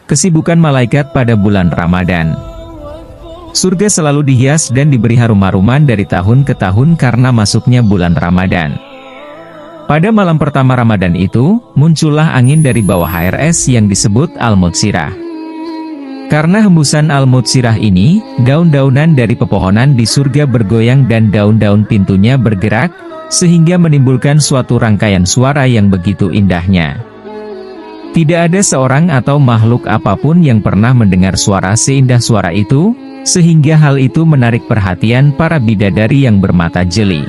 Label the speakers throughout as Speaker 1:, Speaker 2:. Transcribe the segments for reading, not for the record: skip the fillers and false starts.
Speaker 1: Kesibukan malaikat pada bulan Ramadan. Surga selalu dihias dan diberi harum-haruman dari tahun ke tahun karena masuknya bulan Ramadan. Pada malam pertama Ramadan itu, muncullah angin dari bawah HRS yang disebut Al-Mutsirah. Karena hembusan Al-Mutsirah ini, daun-daunan dari pepohonan di surga bergoyang dan daun-daun pintunya bergerak, sehingga menimbulkan suatu rangkaian suara yang begitu indahnya. Tidak ada seorang atau makhluk apapun yang pernah mendengar suara seindah suara itu, sehingga hal itu menarik perhatian para bidadari yang bermata jeli.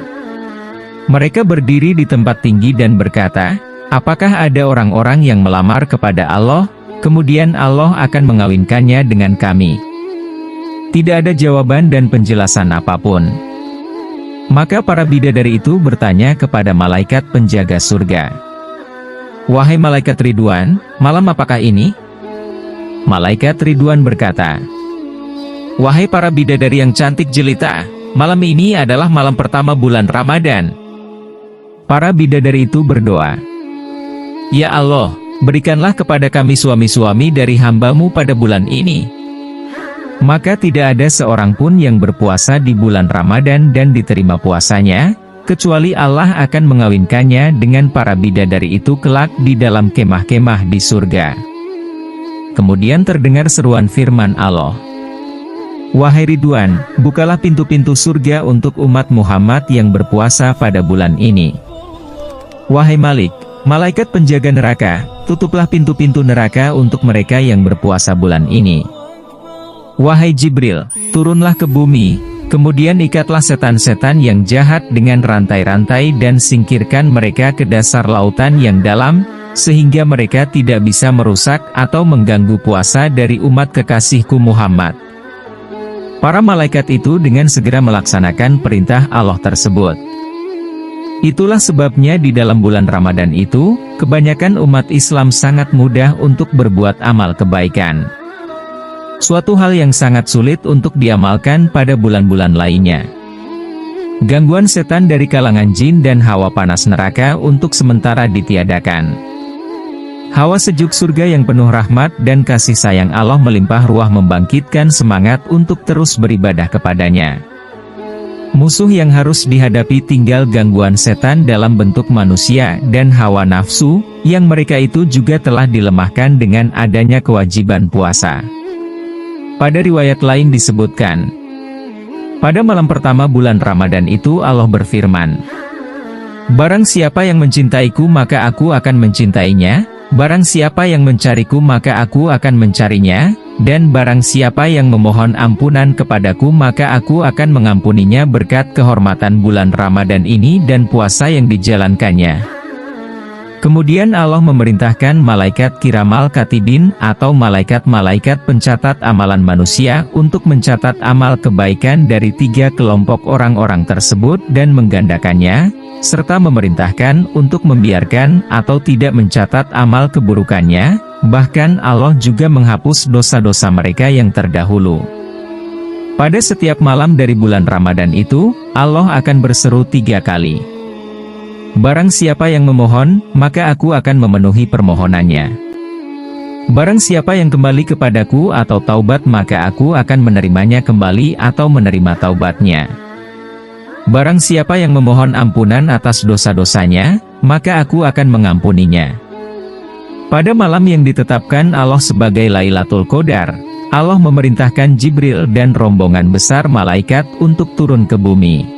Speaker 1: Mereka berdiri di tempat tinggi dan berkata, "Apakah ada orang-orang yang melamar kepada Allah? Kemudian Allah akan mengawinkannya dengan kami." Tidak ada jawaban dan penjelasan apapun. Maka para bidadari itu bertanya kepada malaikat penjaga surga, "Wahai malaikat Ridwan, malam apakah ini?" Malaikat Ridwan berkata, "Wahai para bidadari yang cantik jelita, malam ini adalah malam pertama bulan Ramadan." Para bidadari itu berdoa, "Ya Allah, berikanlah kepada kami suami-suami dari hamba-Mu pada bulan ini." Maka tidak ada seorang pun yang berpuasa di bulan Ramadan dan diterima puasanya, kecuali Allah akan mengawinkannya dengan para bidadari itu kelak di dalam kemah-kemah di surga. Kemudian terdengar seruan firman Allah, "Wahai Ridwan, bukalah pintu-pintu surga untuk umat Muhammad yang berpuasa pada bulan ini. Wahai Malik, malaikat penjaga neraka, tutuplah pintu-pintu neraka untuk mereka yang berpuasa bulan ini. Wahai Jibril, turunlah ke bumi, kemudian ikatlah setan-setan yang jahat dengan rantai-rantai dan singkirkan mereka ke dasar lautan yang dalam, sehingga mereka tidak bisa merusak atau mengganggu puasa dari umat kekasihku Muhammad." Para malaikat itu dengan segera melaksanakan perintah Allah tersebut. Itulah sebabnya di dalam bulan Ramadan itu, kebanyakan umat Islam sangat mudah untuk berbuat amal kebaikan. Suatu hal yang sangat sulit untuk diamalkan pada bulan-bulan lainnya. Gangguan setan dari kalangan jin dan hawa panas neraka untuk sementara ditiadakan. Hawa sejuk surga yang penuh rahmat dan kasih sayang Allah melimpah ruah membangkitkan semangat untuk terus beribadah kepadanya. Musuh yang harus dihadapi tinggal gangguan setan dalam bentuk manusia dan hawa nafsu, yang mereka itu juga telah dilemahkan dengan adanya kewajiban puasa. Pada riwayat lain disebutkan, pada malam pertama bulan Ramadan itu Allah berfirman, "Barang siapa yang mencintaiku maka aku akan mencintainya, barang siapa yang mencariku maka aku akan mencarinya, dan barang siapa yang memohon ampunan kepadaku maka aku akan mengampuninya berkat kehormatan bulan Ramadan ini dan puasa yang dijalankannya." Kemudian Allah memerintahkan malaikat kiramal katibin atau malaikat-malaikat pencatat amalan manusia untuk mencatat amal kebaikan dari 3 kelompok orang-orang tersebut dan menggandakannya, serta memerintahkan untuk membiarkan atau tidak mencatat amal keburukannya, bahkan Allah juga menghapus dosa-dosa mereka yang terdahulu. Pada setiap malam dari bulan Ramadan itu, Allah akan berseru 3 kali. "Barang siapa yang memohon, maka aku akan memenuhi permohonannya. Barang siapa yang kembali kepadaku atau taubat maka aku akan menerimanya kembali atau menerima taubatnya. Barang siapa yang memohon ampunan atas dosa-dosanya, maka aku akan mengampuninya." Pada malam yang ditetapkan Allah sebagai Lailatul Qadar, Allah memerintahkan Jibril dan rombongan besar malaikat untuk turun ke bumi.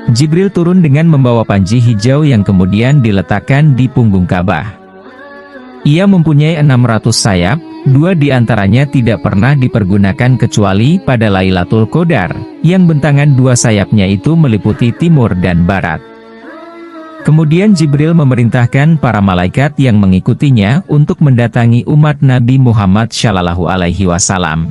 Speaker 1: Jibril turun dengan membawa panji hijau yang kemudian diletakkan di punggung Ka'bah. Ia mempunyai 600 sayap, 2 diantaranya tidak pernah dipergunakan kecuali pada Lailatul Qadar, yang bentangan 2 sayapnya itu meliputi timur dan barat. Kemudian Jibril memerintahkan para malaikat yang mengikutinya untuk mendatangi umat Nabi Muhammad SAW.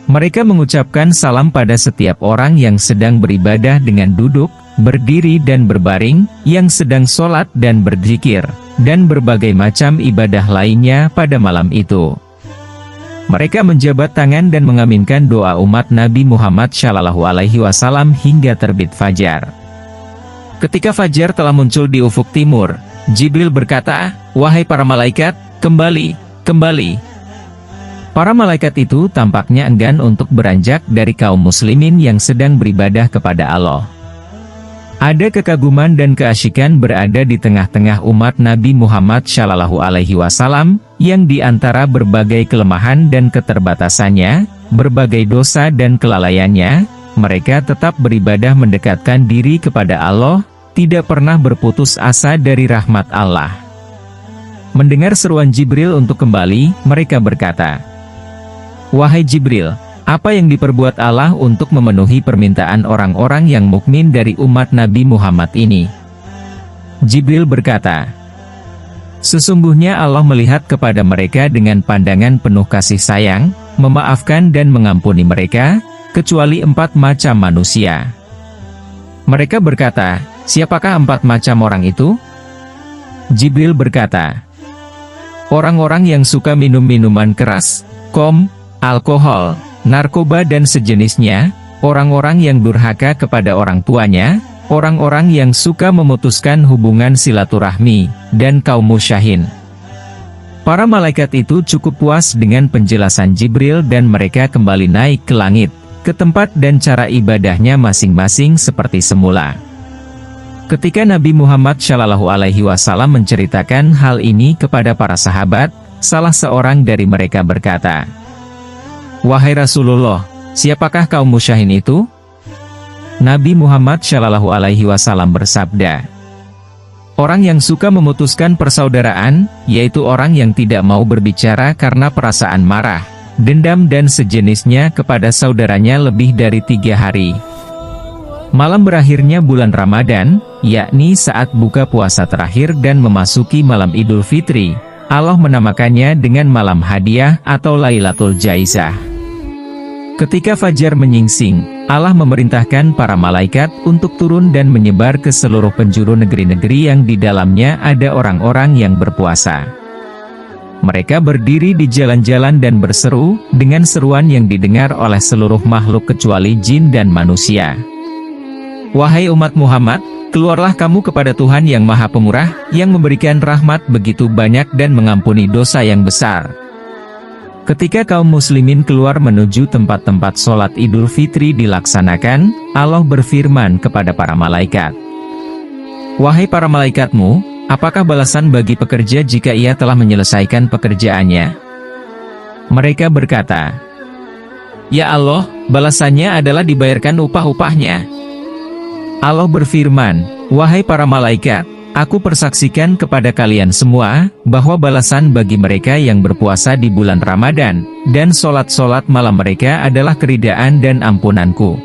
Speaker 1: Mereka mengucapkan salam pada setiap orang yang sedang beribadah dengan duduk, berdiri dan berbaring, yang sedang sholat dan berzikir, dan berbagai macam ibadah lainnya pada malam itu. Mereka menjabat tangan dan mengaminkan doa umat Nabi Muhammad SAW hingga terbit fajar. Ketika fajar telah muncul di ufuk timur, Jibril berkata, "Wahai para malaikat, kembali, kembali. Para malaikat itu tampaknya enggan untuk beranjak dari kaum muslimin yang sedang beribadah kepada Allah. Ada kekaguman dan keasyikan berada di tengah-tengah umat Nabi Muhammad Shallallahu Alaihi Wasallam, yang di antara berbagai kelemahan dan keterbatasannya, berbagai dosa dan kelalaiannya, mereka tetap beribadah mendekatkan diri kepada Allah, tidak pernah berputus asa dari rahmat Allah. Mendengar seruan Jibril untuk kembali, mereka berkata, "Wahai Jibril, apa yang diperbuat Allah untuk memenuhi permintaan orang-orang yang mukmin dari umat Nabi Muhammad ini?" Jibril berkata, "Sesungguhnya Allah melihat kepada mereka dengan pandangan penuh kasih sayang, memaafkan dan mengampuni mereka, kecuali 4 macam manusia." Mereka berkata, "Siapakah 4 macam orang itu?" Jibril berkata, "Orang-orang yang suka minum minuman keras, alkohol, narkoba dan sejenisnya, orang-orang yang durhaka kepada orang tuanya, orang-orang yang suka memutuskan hubungan silaturahmi, dan kaum musyahin." Para malaikat itu cukup puas dengan penjelasan Jibril dan mereka kembali naik ke langit, ke tempat dan cara ibadahnya masing-masing seperti semula. Ketika Nabi Muhammad Shallallahu Alaihi Wasallam menceritakan hal ini kepada para sahabat, salah seorang dari mereka berkata, "Wahai Rasulullah, siapakah kaum musyahin itu?" Nabi Muhammad Shallallahu Alaihi Wasallam bersabda, "Orang yang suka memutuskan persaudaraan, yaitu orang yang tidak mau berbicara karena perasaan marah, dendam dan sejenisnya kepada saudaranya lebih dari 3 hari. Malam berakhirnya bulan Ramadan, yakni saat buka puasa terakhir dan memasuki malam Idul Fitri, Allah menamakannya dengan malam hadiah atau Lailatul Jaizah. Ketika fajar menyingsing, Allah memerintahkan para malaikat untuk turun dan menyebar ke seluruh penjuru negeri-negeri yang di dalamnya ada orang-orang yang berpuasa. Mereka berdiri di jalan-jalan dan berseru, dengan seruan yang didengar oleh seluruh makhluk kecuali jin dan manusia. Wahai umat Muhammad, keluarlah kamu kepada Tuhan yang Maha Pemurah, yang memberikan rahmat begitu banyak dan mengampuni dosa yang besar." Ketika kaum muslimin keluar menuju tempat-tempat sholat Idul Fitri dilaksanakan, Allah berfirman kepada para malaikat, "Wahai para malaikatmu, apakah balasan bagi pekerja jika ia telah menyelesaikan pekerjaannya?" Mereka berkata, "Ya Allah, balasannya adalah dibayarkan upah-upahnya." Allah berfirman, "Wahai para malaikat, Aku persaksikan kepada kalian semua, bahwa balasan bagi mereka yang berpuasa di bulan Ramadan, dan sholat-sholat malam mereka adalah keridaan dan ampunanku.